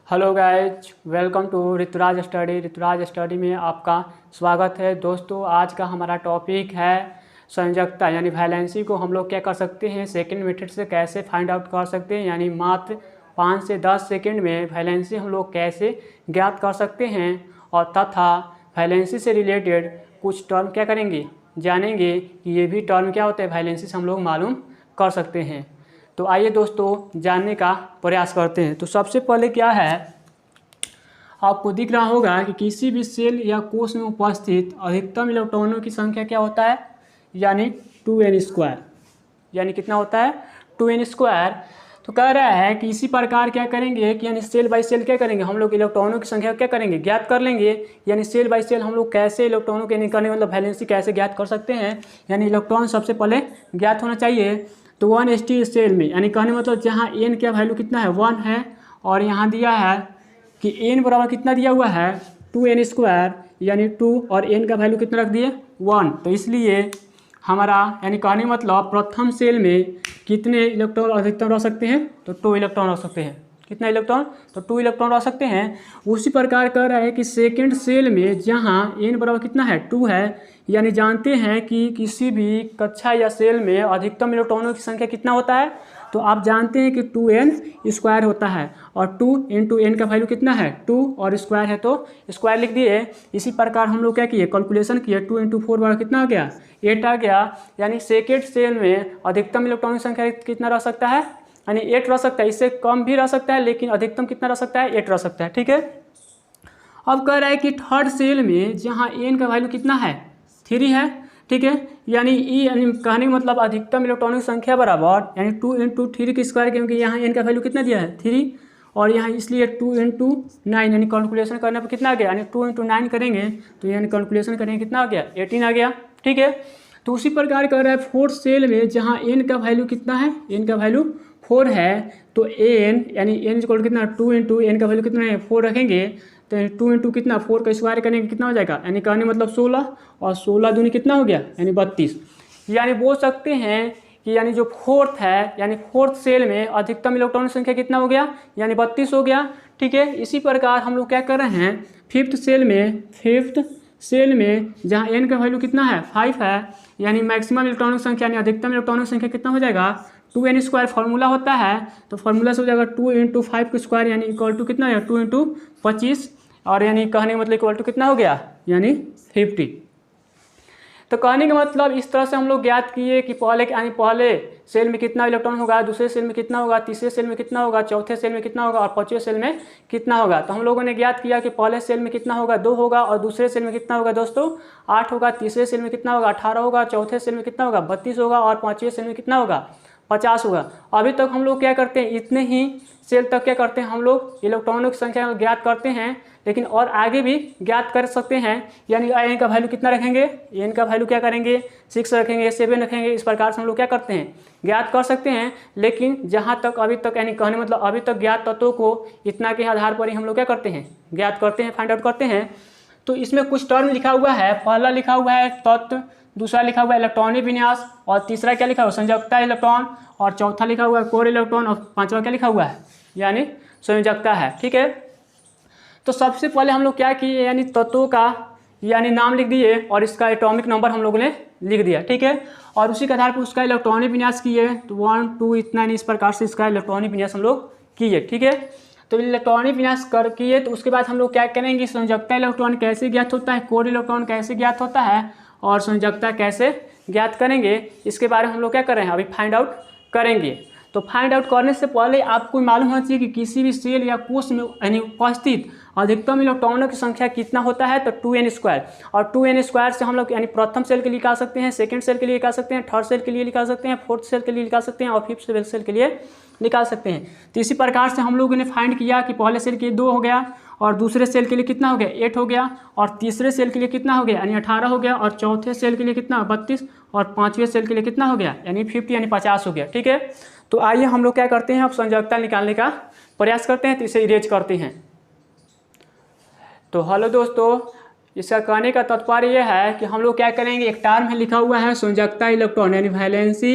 Hello guys, welcome to Rituraj study में आपका स्वागत है। दोस्तों, आज का हमारा टॉपिक है संयोजकता यानी वैलेंसी को हम लोग क्या कर सकते हैं, सेकंड मेथड से कैसे फाइंड आउट कर सकते हैं। यानी मात्र 5 से 10 सेकंड में वैलेंसी हम लोग कैसे ज्ञात कर सकते हैं और तथा वैलेंसी से रिलेटेड कुछ टर्म क्या करेंगे, जानेंगे कि ये भी टर्म क्या होते हैं, वैलेंसी से हम लोग मालूम कर सकते हैं। तो आइए दोस्तों जानने का प्रयास करते हैं। तो सबसे पहले क्या है, आपको दिख रहा होगा कि किसी भी सेल या कोश में उपस्थित अधिकतम इलेक्ट्रॉनों की संख्या क्या होता है, यानी 2n²। यानी कितना होता है, 2n²। तो कह रहा है कि इसी प्रकार क्या करेंगे कि यानी सेल बाय सेल क्या करेंगे, हम लोग इलेक्ट्रॉनों की संख्या क्या करेंगे, ज्ञात कर लेंगे। यानी सेल बाय सेल हम लोग कैसे इलेक्ट्रॉनों के निकलने मतलब वैलेंसी कैसे ज्ञात कर सकते हैं। यानी इलेक्ट्रॉन सबसे पहले ज्ञात होना चाहिए। तो 1s सेल में यानी कहने मतलब जहाँ n का वैल्यू कितना है 1 है, और यहाँ दिया है कि n बराबर कितना दिया हुआ है 2n², यानी 2 और n का वैल्यू कितना रख दिए 1। तो इसलिए हमारा यानी कहने मतलब प्रथम सेल में कितने इलेक्ट्रॉन अधिकतम रह सकते हैं, तो 2 इलेक्ट्रॉन रह सकते हैं। कितना इलेक्ट्रॉन, तो 2 इलेक्ट्रॉन रह सकते हैं। उसी प्रकार कह रहा है कि सेकेंड सेल में जहाँ n बराबर कितना है 2 है, यानी जानते हैं कि किसी भी कक्षा या सेल में अधिकतम इलेक्ट्रॉनों की संख्या कितना होता है, तो आप जानते हैं कि 2n² होता है। और 2 इंटू n का वैल्यू कितना है 2 और स्क्वायर है तो स्क्वायर लिख दिए। इसी प्रकार हम लोग क्या किए, कैलकुलेशन किए, 2 इंटू 4 बराबर कितना आ गया 8 आ गया। यानी सेकेंड सेल में अधिकतम इलेक्ट्रॉनों की संख्या कितना रह सकता है, यानी 8 रह सकता है। इससे कम भी रह सकता है, लेकिन अधिकतम कितना रह सकता है 8 रह सकता है। ठीक है। अब कह रहा है कि थर्ड सेल में जहाँ n का वैल्यू कितना है 3 है। ठीक है। यानी यानी कहने का मतलब अधिकतम इलेक्ट्रॉनों की संख्या बराबर यानी 2 इंटू 3 के स्क्वायर, क्योंकि यहाँ n का वैल्यू कितना दिया है 3, और यहाँ इसलिए 2 इंटू 9, यानी कैलकुलेशन करने पर कितना आ गया, यानी 2 इंटू 9 करेंगे तो यानी कैलकुलेशन करेंगे कितना आ गया 18 आ गया। ठीक है। तो उसी प्रकार कर रहा है फोर्थ सेल में जहाँ n का वैल्यू कितना है, n का वैल्यू 4 है, तो n यानी n इक्वल कितना 2 इंटू n का वैल्यू कितना है 4 रखेंगे, तो 2 इंटू कितना 4 का स्क्वायर करेंगे कितना हो जाएगा, यानी कहने मतलब 16, और 16 दूनी कितना हो गया यानी 32। यानी बोल सकते हैं कि यानी जो फोर्थ है यानी फोर्थ सेल में अधिकतम इलेक्ट्रॉन संख्या कितना हो गया, यानी 32 हो गया। ठीक है। इसी प्रकार हम लोग क्या कर रहे हैं, फिफ्थ सेल में जहाँ n का वैल्यू कितना है 5 है, यानी मैक्सिमम इलेक्ट्रॉनिक संख्या यानी अधिकतम इलेक्ट्रॉनिक संख्या कितना हो जाएगा 2n² फार्मूला होता है। तो फार्मूला से हो जाएगा 2 इंटू 5 का स्क्वायर, यानी इक्वल टू कितना है 2 इंटू 25, और यानी कहने का मतलब इक्वल टू कितना हो गया यानी 50। तो कहने का मतलब इस तरह से हम लोग ज्ञात किए कि पहले सेल में कितना इलेक्ट्रॉन होगा, दूसरे सेल में कितना होगा, तीसरे सेल में कितना होगा, चौथे सेल में कितना होगा और पांचवें सेल में कितना होगा। तो हम लोगों ने ज्ञात किया कि पहले सेल में कितना होगा 2 होगा, और दूसरे सेल में कितना होगा दोस्तों 8 होगा, तीसरे सेल में कितना होगा 18 होगा, चौथे सेल में कितना होगा 32 होगा, और पांचवें सेल में कितना होगा 50 होगा। अभी तक हम लोग क्या करते हैं, इतने ही सेल तक क्या करते हैं हम लोग इलेक्ट्रॉनों की संख्या ज्ञात करते हैं, लेकिन और आगे भी ज्ञात कर सकते हैं। यानी n का वैल्यू कितना रखेंगे, n का वैल्यू क्या करेंगे 6 रखेंगे, 7 रखेंगे, इस प्रकार से हम लोग क्या करते हैं ज्ञात कर सकते हैं। लेकिन जहाँ तक अभी तक यानी कहने मतलब अभी तक ज्ञात तत्वों को इतना के आधार पर ही हम लोग क्या करते हैं ज्ञात करते हैं, फाइंड आउट करते हैं। तो इसमें कुछ टर्म लिखा हुआ है, पहला लिखा हुआ है तत्व, दूसरा लिखा हुआ है इलेक्ट्रॉनिक विन्यास, और तीसरा क्या लिखा हुआ है संयोजकता इलेक्ट्रॉन, और चौथा लिखा हुआ है कोर इलेक्ट्रॉन, और पांचवा क्या लिखा हुआ है यानी संयोजकता है। ठीक है। तो सबसे पहले हम लोग क्या किए, यानी तत्वों का यानी नाम लिख दिए, और इसका एटॉमिक नंबर हम लोगों ने लिख दिया। ठीक है। और उसी के आधार पर उसका इलेक्ट्रॉनिक विन्यास किए, तो 1 2 इतना, इस प्रकार से इसका इलेक्ट्रॉनिक विन्यास हम लोग किए। ठीक है। तो इलेक्ट्रॉनिक विन्यास कर किए, तो उसके बाद हम लोग क्या करेंगे, संयोजकता इलेक्ट्रॉन कैसे ज्ञात होता है, कोर इलेक्ट्रॉन कैसे ज्ञात होता है, और संयोजकता कैसे ज्ञात करेंगे, इसके बारे में हम लोग क्या कर रहे हैं अभी फाइंड आउट करेंगे। तो फाइंड आउट करने से पहले आपको मालूम होना चाहिए कि किसी भी सेल या कोश में यानी उपस्थित अधिकतम इलेक्ट्रॉनों की संख्या कितना होता है, तो 2n²। और 2n² से हम लोग यानी प्रथम सेल के लिए निकाल सकते हैं, सेकंड सेल के लिए निकाल सकते हैं, थर्ड सेल के लिए निकाल सकते हैं, फोर्थ सेल के लिए निकाल सकते हैं, और फिफ्थ सेल के लिए निकाल सकते हैं। तो इसी प्रकार से हम लोगों ने फाइंड किया कि पहले सेल के लिए 2 हो गया, और दूसरे सेल के लिए कितना हो गया 8 हो गया, और तीसरे सेल के लिए कितना हो गया यानी 18 हो गया, और चौथे सेल के लिए कितना 32, और पांचवें सेल के लिए कितना हो गया यानी 50 यानी 50 हो गया। ठीक है। तो आइए हम लोग क्या करते हैं, अब संयोजकता निकालने का प्रयास करते हैं, तो इसे इरेज करते हैं। तो हेलो दोस्तों, इसका कहने का तात्पर्य यह है कि हम लोग क्या करेंगे, एक टर्म में लिखा हुआ है संयोजकता इलेक्ट्रॉन यानी वैलेंसी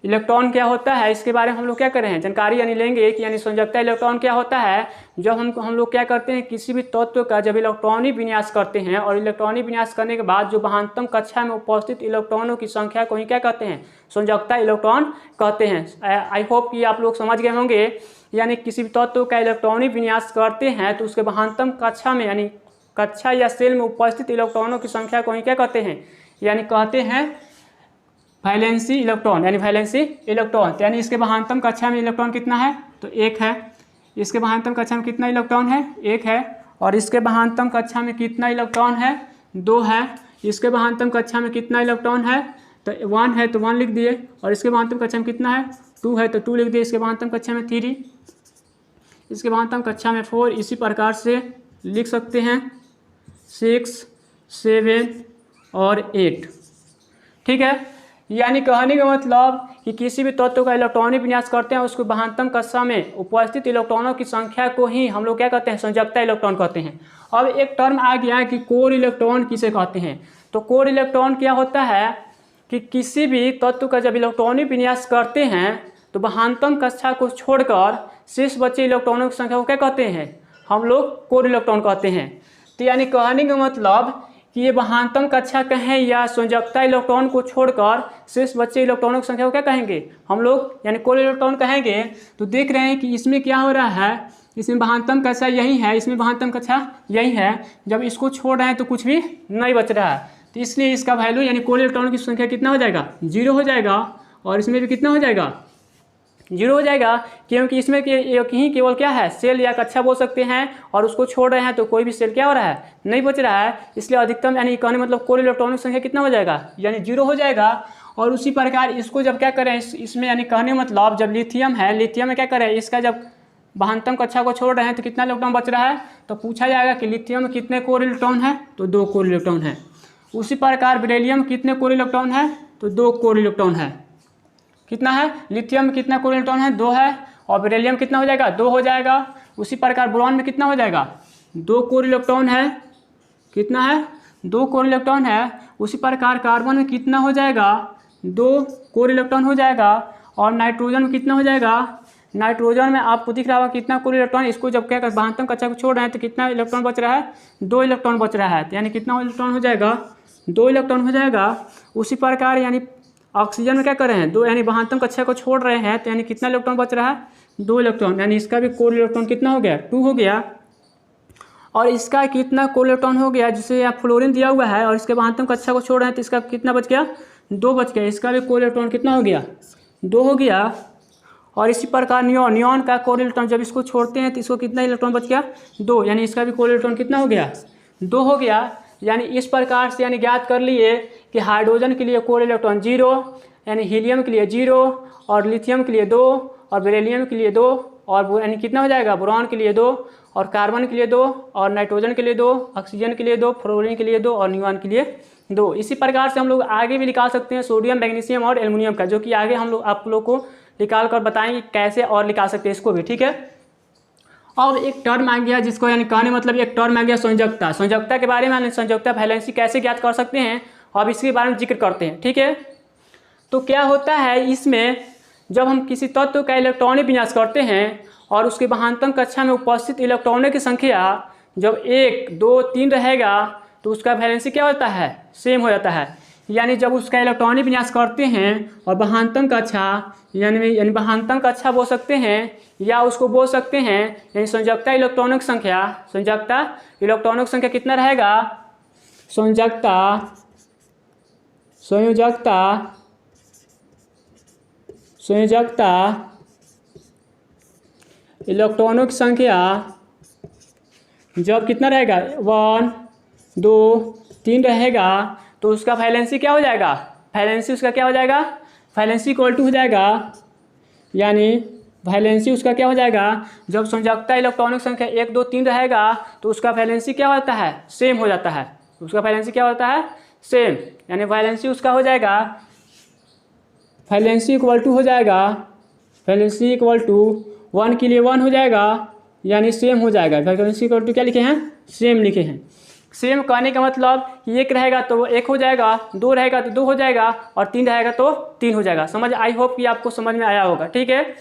इलेक्ट्रॉन क्या होता है इसके बारे में हम लोग क्या कर रहे हैं जानकारी यानी लेंगे कि यानी संयोजकता इलेक्ट्रॉन क्या होता है। जब हम लोग क्या करते हैं किसी भी तत्व का जब इलेक्ट्रॉनिक विन्यास करते हैं और इलेक्ट्रॉनिक विन्यास करने के बाद जो महानतम कक्षा में उपस्थित इलेक्ट्रॉनों की संख्या को ही क्या कहते हैं संयोजकता इलेक्ट्रॉन कहते हैं। आई होप कि आप लोग समझ गए होंगे। यानी किसी भी तत्व का इलेक्ट्रॉनिक विन्यास करते हैं तो उसके महानतम कक्षा में यानी कक्षा या सेल में उपस्थित इलेक्ट्रॉनों की संख्या को ही क्या कहते हैं यानी कहते हैं वैलेंसी इलेक्ट्रॉन यानी वैलेंसी इलेक्ट्रॉन। यानी इसके महानतम कक्षा में इलेक्ट्रॉन कितना है तो 1 है। इसके महानतम कक्षा में कितना इलेक्ट्रॉन है 1 है। और इसके महानतम कक्षा में कितना इलेक्ट्रॉन है 2 है। इसके महानतम कक्षा में कितना इलेक्ट्रॉन है तो 1 है तो 1 लिख दिए। और इसके महानतम कक्षा में कितना है 2 है तो 2 लिख दिए। इसके महानतम कक्षा में 3, इसके महानतम कक्षा में 4, इसी प्रकार से लिख सकते हैं 6, 7 और 8। ठीक है। यानी कहने का मतलब कि किसी भी तत्व का इलेक्ट्रॉनिक विन्यास करते हैं उसको महानतम कक्षा में उपस्थित इलेक्ट्रॉनों की संख्या को ही हम लोग क्या कहते हैं संयोजकता इलेक्ट्रॉन कहते हैं। अब एक टर्म आ गया है कि कोर इलेक्ट्रॉन किसे कहते हैं। तो कोर इलेक्ट्रॉन क्या होता है कि किसी भी तत्व का जब इलेक्ट्रॉनिक विन्यास करते हैं तो महानतम कक्षा को छोड़कर शेष बचे इलेक्ट्रॉनों की संख्या को क्या कहते हैं हम लोग कोर इलेक्ट्रॉन कहते हैं। तो यानी कहने का मतलब कि ये महानतम कक्षा कहें या संयोजकता इलेक्ट्रॉन को छोड़कर शेष बचे इलेक्ट्रॉनों की संख्या को क्या कहेंगे हम लोग यानी कोर इलेक्ट्रॉन कहेंगे। तो देख रहे हैं कि इसमें क्या हो रहा है इसमें महानतम कक्षा यही है, इसमें महानतम कक्षा यही है। जब इसको छोड़ रहे हैं तो कुछ भी नहीं बच रहा है तो इसलिए इसका वैल्यू यानी कोर इलेक्ट्रॉन की संख्या कितना हो जाएगा 0 हो जाएगा। और इसमें भी कितना हो जाएगा 0 हो जाएगा क्योंकि इसमें एक ही केवल क्या है सेल या कक्षा बोल सकते हैं और उसको छोड़ रहे हैं तो कोई भी सेल क्या हो रहा है नहीं बच रहा है। इसलिए अधिकतम यानी कहने मतलब कोर इलेक्ट्रॉनिक संख्या कितना हो जाएगा यानी 0 हो जाएगा। और उसी प्रकार इसको जब क्या करें इसमें यानी कहने मतलब जब लिथियम है लिथियम में क्या करें इसका जब महानतम कक्षा को छोड़ रहे हैं तो कितना इलेक्ट्रॉन बच रहा है तो पूछा जाएगा कि लिथियम में कितने कोर इलेक्ट्रॉन है तो 2 कोर इलेक्ट्रॉन है। उसी प्रकार बेरिलियम में कितने कोर इलेक्ट्रॉन है तो 2 कोर इलेक्ट्रॉन है। कितना है लिथियम में कितना कोर इलेक्ट्रॉन है 2 है। और बेरिलियम कितना हो जाएगा 2 हो जाएगा। उसी प्रकार बोरॉन में कितना हो जाएगा 2 कोर इलेक्ट्रॉन है। कितना है 2 कोर इलेक्ट्रॉन है। उसी प्रकार कार्बन में कितना हो जाएगा 2 कोर इलेक्ट्रॉन हो जाएगा। और नाइट्रोजन में कितना हो जाएगा नाइट्रोजन में आपको दिख रहा होगा कितना कोर इलेक्ट्रॉन। इसको जब क्या महानतम कक्षा को छोड़ रहे हैं तो कितना इलेक्ट्रॉन बच रहा है 2 इलेक्ट्रॉन बच रहा है। यानी कितना इलेक्ट्रॉन हो जाएगा 2 इलेक्ट्रॉन हो जाएगा। उसी प्रकार यानी ऑक्सीजन में क्या कर रहे हैं 2 यानी महानतम कक्षा को छोड़ रहे हैं तो यानी कितना इलेक्ट्रॉन बच रहा है 2 इलेक्ट्रॉन। यानी इसका भी कोर इलेक्ट्रॉन कितना हो गया 2 हो गया। और इसका कितना कोर इलेक्ट्रॉन हो गया जिसे यहाँ फ्लोरीन दिया हुआ है और इसके महानतम कक्षा को छोड़ रहे हैं तो इसका कितना बच गया 2 बच गया। इसका भी कोर इलेक्ट्रॉन कितना हो गया 2 हो गया। और इसी प्रकार नियॉन का कोर इलेक्ट्रॉन जब इसको छोड़ते हैं तो इसको कितना इलेक्ट्रॉन बच गया 2 यानी इसका भी कोर इलेक्ट्रॉन कितना हो गया 2 हो गया। यानी इस प्रकार से यानी ज्ञात कर लिए कि हाइड्रोजन के लिए कोर इलेक्ट्रॉन 0 यानी हीलियम के लिए 0 और लिथियम के लिए 2 और बेरिलियम के लिए 2 और यानी कितना हो जाएगा बोरॉन के लिए 2 और कार्बन के लिए 2 और नाइट्रोजन के लिए 2 ऑक्सीजन के लिए 2 फ्लोरीन के लिए 2 और नियॉन के लिए 2। इसी प्रकार से हम लोग आगे भी निकाल सकते हैं सोडियम मैग्नीशियम और एल्युमिनियम का जो कि आगे हम लोग आप लोग को निकाल कर बताएंगे कैसे और निकाल सकते हैं इसको भी। ठीक है। अब एक टर्म आ गया जिसको यानी कहने मतलब एक टर्म आ गया संयोजकता। संयोजकता के बारे में संयोजकता वैलेंसी कैसे ज्ञात कर सकते हैं अब इसके बारे में जिक्र करते हैं। ठीक है। तो क्या होता है इसमें जब हम किसी तत्व का इलेक्ट्रॉनिक विन्यास करते हैं और उसके महानतम कक्षा में उपस्थित इलेक्ट्रॉनों की संख्या जब 1, 2, 3 रहेगा तो उसका वैलेंसी क्या होता है सेम हो जाता है। यानी जब उसका इलेक्ट्रॉनिक विन्यास करते हैं और महानतम कक्षा यानी महानतम कक्षा बोल सकते हैं या उसको बोल सकते हैं यानी संयोजकता इलेक्ट्रॉनों की संख्या कितना रहेगा संयोजकता इलेक्ट्रॉनों की संख्या जब कितना रहेगा 1, 2, 3 रहेगा तो उसका वैलेंसी क्या हो जाएगा वैलेंसी उसका क्या हो जाएगा वैलेंसी इक्वल टू हो जाएगा यानी वैलेंसी उसका क्या हो जाएगा जब संयोजकता इलेक्ट्रॉनिक संख्या 1, 2, 3 रहेगा तो उसका वैलेंसी क्या होता है सेम हो जाता है। उसका वैलेंसी क्या होता है सेम यानी वैलेंसी उसका हो जाएगा वैलेंसी इक्वल टू हो जाएगा वैलेंसी इक्वल टू 1 के लिए 1 हो जाएगा यानी सेम हो जाएगा। वैलेंसी इक्वल टू क्या लिखे हैं सेम लिखे हैं। सेम कहने का मतलब कि एक रहेगा तो वो एक हो जाएगा, दो रहेगा तो दो हो जाएगा, और तीन रहेगा तो तीन हो जाएगा। समझ, आई होप कि आपको समझ में आया होगा। ठीक है,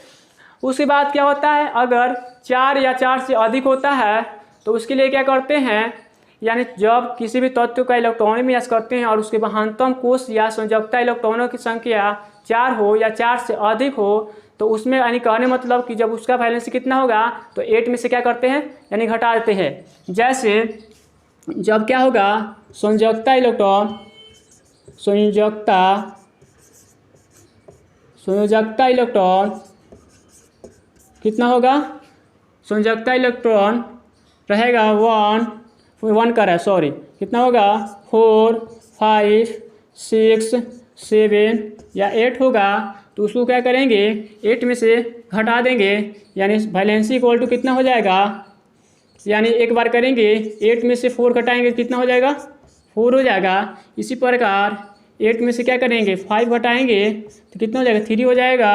उसके बाद क्या होता है, अगर 4 या 4 से अधिक होता है तो उसके लिए क्या करते हैं, यानी जब किसी भी तत्व का इलेक्ट्रॉन विन्यास करते हैं और उसके महानतम कोष या संयोजकता इलेक्ट्रॉनों की संख्या 4 हो या 4 से अधिक हो, तो उसमें यानी कहने मतलब कि जब उसका वैलेंसी कितना होगा तो 8 में से क्या करते हैं, यानी घटा देते हैं। जैसे जब क्या होगा, संयोजकता इलेक्ट्रॉन कितना होगा, संयोजकता इलेक्ट्रॉन रहेगा 1 का रहा है, सॉरी, कितना होगा 4, 5, 6, 7 या 8 होगा, तो उसको क्या करेंगे 8 में से घटा देंगे, यानी वैलेंसी इक्वल टू कितना हो जाएगा, यानी एक बार करेंगे 8 में से 4 घटाएंगे कितना हो जाएगा 4 हो जाएगा। इसी प्रकार 8 में से क्या करेंगे 5 घटाएंगे तो कितना हो जाएगा 3 हो जाएगा।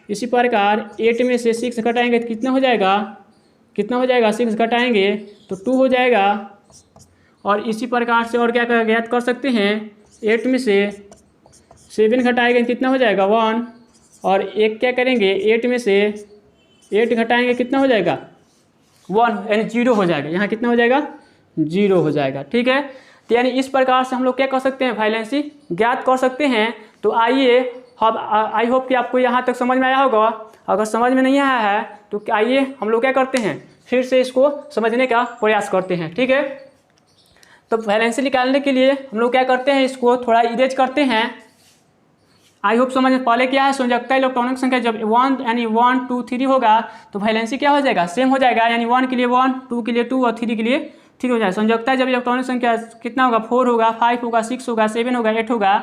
इसी प्रकार 8 में से 6 घटाएंगे तो कितना हो जाएगा 6 घटाएंगे तो 2 हो जाएगा। और इसी प्रकार से और क्या ज्ञात कर सकते हैं, 8 में से 7 घटाएंगे कितना हो जाएगा 1, और एक क्या करेंगे 8 में से 8 घटाएंगे कितना हो जाएगा 1, यानी 0 हो जाएगा। यहाँ कितना हो जाएगा 0 हो जाएगा। ठीक है, तो यानी इस प्रकार से हम लोग क्या कर सकते हैं, वैलेंसी ज्ञात कर सकते हैं। तो आइए अब आई होप कि आपको यहाँ तक समझ में आया होगा। अगर समझ में नहीं आया है तो आइए हम लोग क्या करते हैं, फिर से इसको समझने का प्रयास करते हैं। ठीक है, तो वैलेंसी निकालने के लिए हम लोग क्या करते हैं, इसको थोड़ा इरेज करते हैं। आई होप समझ में, पहले क्या है, संयोजकता इलेक्ट्रॉनों की संख्या जब 1 यानी 1 2 3 होगा तो वैलेंसी क्या हो जाएगा, सेम हो जाएगा, यानी 1 के लिए 1, 2 के लिए 2 और 3 के लिए 3 हो जाएगा। संयोजकता जब इलेक्ट्रॉनिक संख्या कितना होगा 4 होगा, 5 होगा, 6 होगा, 7 होगा, 8 होगा,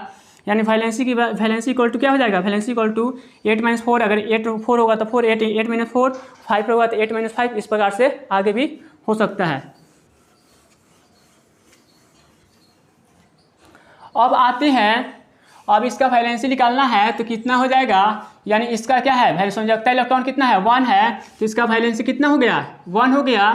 यानी वैलेंसी इक्वल टू क्या हो जाएगा, वैलेंसी इक्वल टू 8 - 4, अगर 4 होगा तो 4, 8 - 4, 5 होगा तो 8 - 5, इस प्रकार से आगे भी हो सकता है। अब आते हैं, अब इसका वैलेंसी निकालना है तो कितना हो जाएगा, यानी इसका क्या है, संयोजकता इलेक्ट्रॉन कितना है 1 है, तो इसका वैलेंसी कितना हो गया 1 हो गया,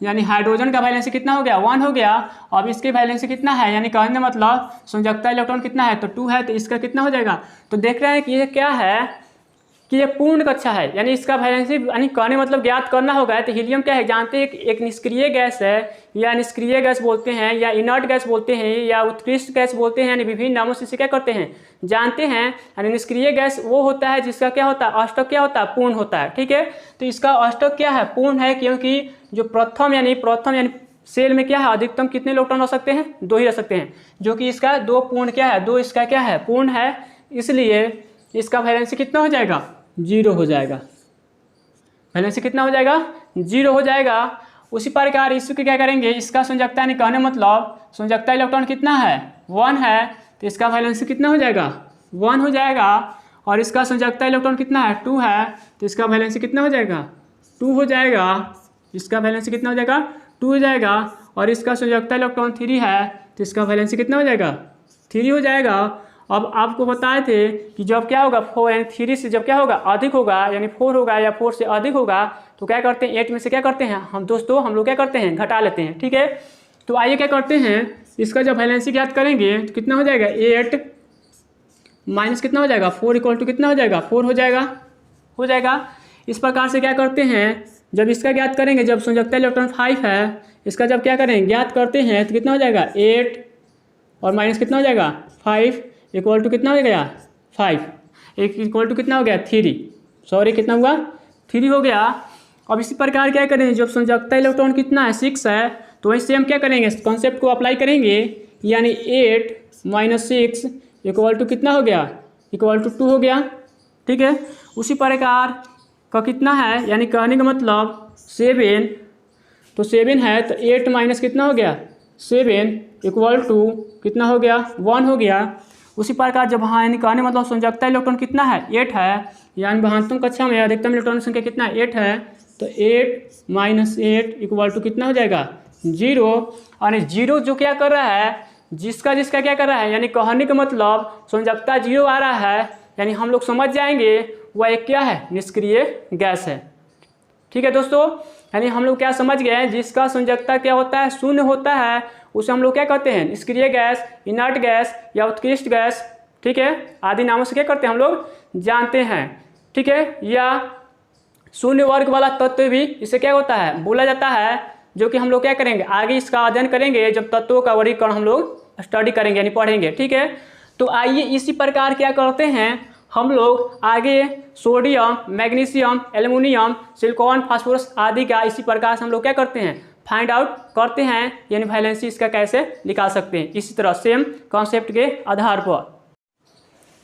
यानी हाइड्रोजन का वैलेंसी कितना हो गया 1 हो गया। अब इसकी वैलेंसी कितना है, यानी कहने मतलब संयोजकता इलेक्ट्रॉन कितना है तो 2 है, तो इसका कितना हो जाएगा। तो देख रहे हैं कि ये क्या है कि ये पूर्ण कक्षा है, यानी इसका वैलेंसी यानी कहने मतलब ज्ञात करना होगा। तो हीलियम क्या है, जानते हैं कि एक निष्क्रिय गैस है, या निष्क्रिय गैस बोलते हैं, या इनर्ट गैस बोलते हैं, या उत्कृष्ट गैस बोलते हैं, यानी विभिन्न नामों से इसे क्या करते हैं जानते हैं। यानी निष्क्रिय गैस वो होता है जिसका क्या होता है, अष्टक क्या होता है, पूर्ण होता है। ठीक है, तो इसका अष्टक क्या है, पूर्ण है, क्योंकि जो प्रथम यानी सेल में क्या है, अधिकतम कितने इलेक्ट्रॉन रह सकते हैं 2 ही रह सकते हैं, जो कि इसका 2 पूर्ण क्या है, 2 इसका क्या है पूर्ण है, इसलिए इसका वैलेंसी कितना हो जाएगा 0 हो जाएगा। वैलेंसी कितना हो जाएगा 0 हो जाएगा। उसी प्रकार इसको क्या करेंगे, इसका संयोजकता यानी कहने मतलब संयोजकता इलेक्ट्रॉन कितना है 1 है, तो इसका वैलेंसी कितना हो जाएगा 1 हो जाएगा। और इसका संयोजकता इलेक्ट्रॉन कितना है 2 है, तो इसका वैलेंसी कितना हो जाएगा 2 हो जाएगा। इसका वैलेंसी कितना हो जाएगा 2 हो जाएगा। और इसका संयोजकता इलेक्ट्रॉन 3 है, तो इसका वैलेंसी कितना हो जाएगा 3 हो जाएगा। अब आपको बताए थे कि जब क्या होगा 4 यानी 3 से जब क्या होगा अधिक होगा, यानी 4 होगा या 4 से अधिक होगा, तो क्या करते हैं 8 में से क्या करते हैं हम लोग क्या करते हैं घटा लेते हैं। ठीक है, तो आइए क्या करते हैं, इसका जब वैलेंसी ज्ञात करेंगे तो कितना हो जाएगा 8 माइनस कितना हो जाएगा 4 इक्वल टू कितना हो जाएगा 4 हो जाएगा। इस प्रकार से क्या करते हैं, जब इसका ज्ञात करेंगे, जब संयोजकता इलेक्ट्रॉन 5 है, इसका जब क्या करेंगे ज्ञात करते हैं तो कितना हो जाएगा 8 और माइनस कितना हो जाएगा 5 इक्वल टू कितना हो गया 5, एक इक्वल टू कितना हो गया 3, सॉरी कितना हुआ 3 हो गया। अब इसी प्रकार क्या करेंगे, जब संयोजकता इलेक्ट्रॉन कितना है 6 है, तो वहीं से हम क्या करेंगे कॉन्सेप्ट को अप्लाई करेंगे, यानी 8 - 6 इक्वल टू कितना हो गया इक्वल टू 2 हो गया। ठीक है, उसी प्रकार का कितना है, यानी कहने का मतलब 7, तो 7 है, तो 8 माइनस कितना हो गया 7 इक्वल टू कितना हो गया 1 हो गया। उसी प्रकार जब हाँ यानी कहने मतलब संयोजकता इलेक्ट्रॉन कितना है 8 है, यानी महत्तम कक्षा में अधिकतम इलेक्ट्रॉन संख्या कितना है 8 है, तो 8 - 8 इक्वल टू कितना हो जाएगा 0। यानी 0 जो क्या कर रहा है, जिसका क्या कर रहा है, यानी कहने का मतलब संयोजकता 0 आ रहा है, यानी हम लोग समझ जाएंगे वह एक क्या है निष्क्रिय गैस है। ठीक है दोस्तों, यानी हम लोग क्या समझ गए हैं, जिसका संयोजकता क्या होता है, शून्य होता है, उसे हम लोग क्या कहते हैं, निष्क्रिय गैस, इनर्ट गैस या उत्कृष्ट गैस, ठीक है, आदि नामों से क्या करते हैं हम लोग जानते हैं, ठीक है। या शून्य वर्ग वाला तत्व भी इसे क्या होता है, बोला जाता है, जो कि हम लोग क्या करेंगे, आगे इसका अध्ययन करेंगे जब तत्वों का वर्गीकरण हम लोग स्टडी करेंगे यानी पढ़ेंगे, ठीक है। तो आइए इसी प्रकार क्या करते हैं हम लोग आगे sodium, magnesium, aluminium, silicon, phosphorus आदि का इसी प्रकार से हम लोग क्या करते हैं, फाइंड आउट करते हैं, यानी वैलेंसी इसका कैसे निकाल सकते हैं, इसी तरह सेम कॉन्सेप्ट के आधार पर।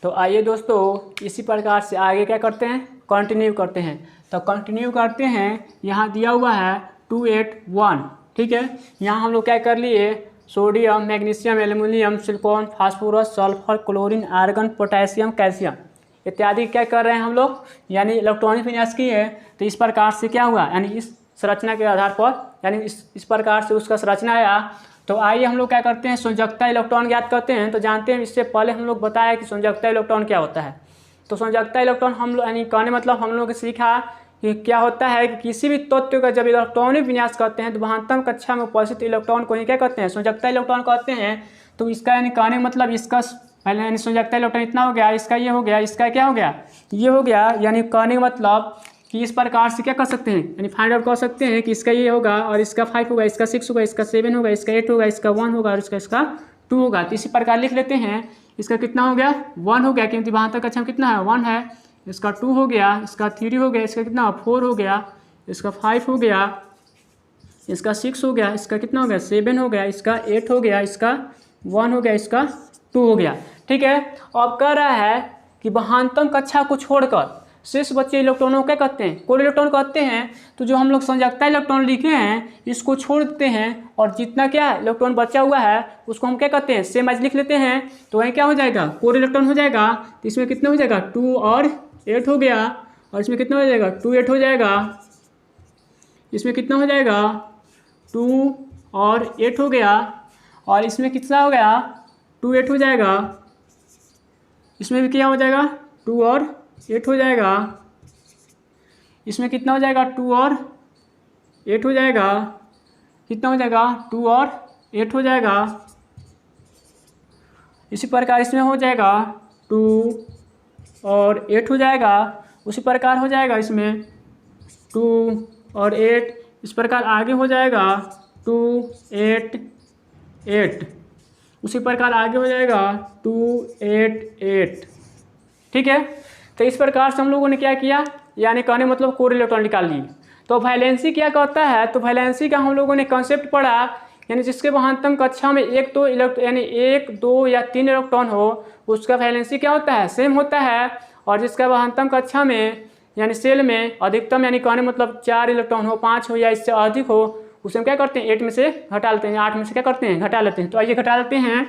तो आइए दोस्तों इसी प्रकार से आगे क्या करते हैं, कंटिन्यू करते हैं। तो कंटिन्यू करते हैं, यहाँ दिया हुआ है 281, ठीक है। यहाँ हम लोग क्या कर लिए, sodium, magnesium, aluminium, silicon, phosphorus, sulphur, chlorine, argon, potassium, calcium इत्यादि क्या कर रहे हैं हम लोग, यानी इलेक्ट्रॉनिक विन्यास की है। तो इस प्रकार से क्या हुआ, यानी इस संरचना के आधार पर, यानी इस प्रकार से उसका संरचना आया। तो आइए हम लोग क्या करते हैं, संयोजकता इलेक्ट्रॉन ज्ञात करते हैं। तो जानते हैं, इससे पहले हम लोग बताया कि संयोजकता इलेक्ट्रॉन क्या होता है। तो संयोजकता इलेक्ट्रॉन हम लोग यानी कहने मतलब हम लोग ने सीखा कि क्या होता है कि किसी भी तत्व का जब इलेक्ट्रॉनिक विन्यास करते हैं तो महानतम कक्षा में उपस्थित इलेक्ट्रॉन को ही क्या कहते हैं, संयोजकता इलेक्ट्रॉन कहते हैं। तो इसका यानी कहने मतलब इसका पहले यानी संयोजकता इलेक्ट्रॉन इतना हो गया, इसका ये हो गया, इसका क्या हो गया, ये हो गया, यानी कहने का मतलब कि इस प्रकार से क्या कर सकते हैं, यानी फाइंड आउट कर सकते हैं कि इसका ये होगा और इसका 5 होगा, इसका 6 होगा, इसका 7 होगा, इसका 8 होगा, इसका 1 होगा और इसका 2 होगा। तो इसी प्रकार लिख लेते हैं, इसका कितना हो गया, 1 हो गया, क्योंकि वहाँ तक अच्छा कितना है, 1 है, इसका 2 हो गया, इसका 3 हो गया, इसका कितना 4 हो गया, इसका 5 हो गया, इसका 6 हो गया, इसका कितना हो गया 7 हो गया, इसका 8 हो गया, इसका 1 हो गया, इसका 2 हो गया, ठीक है। अब कह रहा है कि महानतम कक्षा को छोड़कर शेष बच्चे इलेक्ट्रॉनों को क्या कहते हैं, कोर इलेक्ट्रॉन कहते हैं। तो जो हम लोग संयोजकता इलेक्ट्रॉन लिखे हैं इसको छोड़ देते हैं और जितना क्या इलेक्ट्रॉन बचा हुआ है उसको हम क्या कहते हैं, सेम एज लिख लेते हैं। तो वही क्या हो जाएगा, कोर इलेक्ट्रॉन हो जाएगा। तो इसमें कितना हो जाएगा, 2 और 8 हो गया, और इसमें कितना हो जाएगा, 2 8 हो जाएगा, इसमें कितना हो जाएगा, 2 और 8 हो गया, और इसमें कितना हो गया, 2 8 हो जाएगा, इसमें भी क्या हो जाएगा, 2 और 8 हो जाएगा, इसमें कितना हो जाएगा, 2 और 8 हो जाएगा, कितना हो जाएगा, 2 और 8 हो जाएगा। इसी प्रकार इसमें हो जाएगा 2 और 8 हो जाएगा, उसी प्रकार हो जाएगा इसमें 2 और 8, इस प्रकार आगे हो जाएगा 2 8 8, उसी प्रकार आगे हो जाएगा 2 8 8, ठीक है। तो इस प्रकार से हम लोगों ने क्या किया, यानी कहने मतलब कोर इलेक्ट्रॉन निकाल लिए। तो वैलेंसी क्या कहता है, तो वैलेंसी का हम लोगों ने कॉन्सेप्ट पढ़ा, यानी जिसके महानतम कक्षा में एक तो यानी 1 2 या 3 इलेक्ट्रॉन हो उसका वैलेंसी क्या होता है, सेम होता है। और जिसका महानतम कक्षा में यानी सेल में अधिकतम यानी कहने मतलब 4 इलेक्ट्रॉन हो, 5 हो या इससे अधिक हो, उसे हम क्या करते हैं 8 में से घटा लेते हैं, 8 में से क्या करते हैं घटा लेते हैं। तो आइए घटा लेते हैं।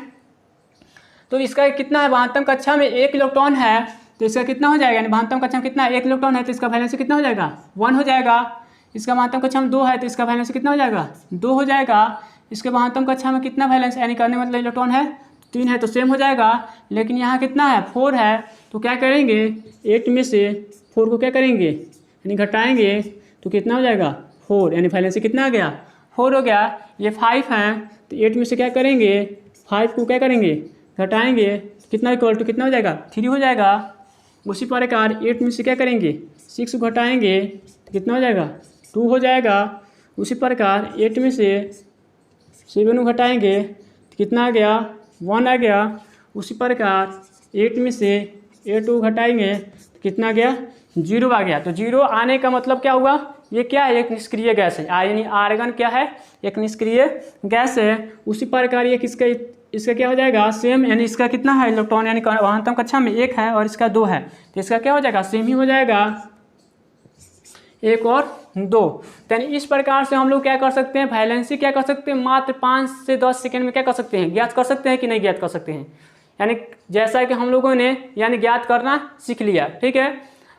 तो इसका कितना है, महानतम कक्षा में 1 इलेक्ट्रॉन है, तो इसका कितना हो जाएगा, यानी महानतम कक्षा में कितना 1 इलेक्ट्रॉन है, तो इसका वैलेंसी कितना हो जाएगा, 1 हो जाएगा। इसका महानतम कक्षा में 2 है, तो इसका वैलेंसी कितना हो जाएगा, 2 हो जाएगा। इसके महानतम कक्षा में कितना वैलेंस यानी करने मतलब इलेक्ट्रॉन है, 3 है, तो सेम हो जाएगा। लेकिन यहाँ कितना है, 4 है, तो क्या करेंगे 8 में से 4 को क्या करेंगे यानी घटाएंगे, तो कितना हो जाएगा 4, यानी वैलेंसी कितना आ गया, 4 हो गया। ये 5 है, तो 8 में से क्या करेंगे 5 को क्या करेंगे घटाएंगे, कितना इक्वल टू कितना हो जाएगा 3 हो जाएगा। उसी प्रकार 8 में से क्या करेंगे 6 घटाएंगे, तो कितना हो जाएगा 2 हो जाएगा। उसी प्रकार 8 में से 7 घटाएंगे, तो कितना आ गया 1 आ गया। उसी प्रकार 8 में से 8 घटाएंगे, तो कितना आ गया 0 आ गया। तो 0 आने का मतलब क्या हुआ, ये क्या है, एक निष्क्रिय गैस है, यानी आर्गन क्या है, एक निष्क्रिय गैस है। उसी प्रकार ये किसका इसका क्या हो जाएगा सेम, यानी इसका कितना है इलेक्ट्रॉन यानी महानतम कक्षा में 1 है और इसका 2 है, तो इसका क्या हो जाएगा सेम ही हो जाएगा 1 और 2। यानी इस प्रकार से हम लोग क्या कर सकते हैं, वैलेंसी क्या कर सकते हैं, मात्र 5 से 10 सेकेंड में क्या कर सकते हैं, ज्ञात कर सकते हैं कि नहीं ज्ञात कर सकते हैं। यानी जैसा कि हम लोगों ने यानी ज्ञात करना सीख लिया, ठीक है।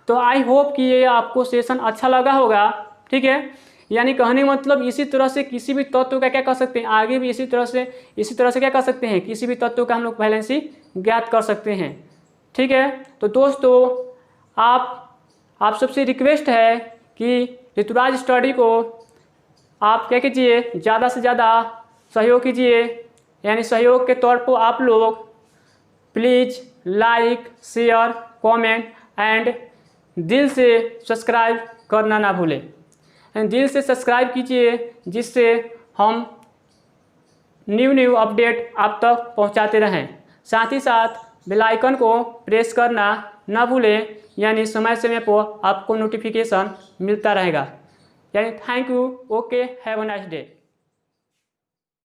तो आई होप कि ये आपको सेशन अच्छा लगा होगा, ठीक है। यानी कहने मतलब इसी तरह से किसी भी तत्व का क्या कर सकते हैं, आगे भी इसी तरह से क्या कर सकते हैं, किसी भी तत्व का हम लोग वैलेंसी ज्ञात कर सकते हैं, ठीक है। तो दोस्तों आप सबसे रिक्वेस्ट है कि ऋतुराज स्टडी को आप क्या कीजिए, ज़्यादा से ज़्यादा सहयोग कीजिए, यानी सहयोग के तौर पर आप लोग please like, share, comment and दिल से सब्सक्राइब करना ना भूलें। एंड दिल से सब्सक्राइब कीजिए, जिससे हम न्यू अपडेट आप तक पहुंचाते रहें। साथ ही साथ बेल आइकन को प्रेस करना ना भूलें, यानी समय समय पर आपको नोटिफिकेशन मिलता रहेगा। यानी thank you, okay, have a nice day.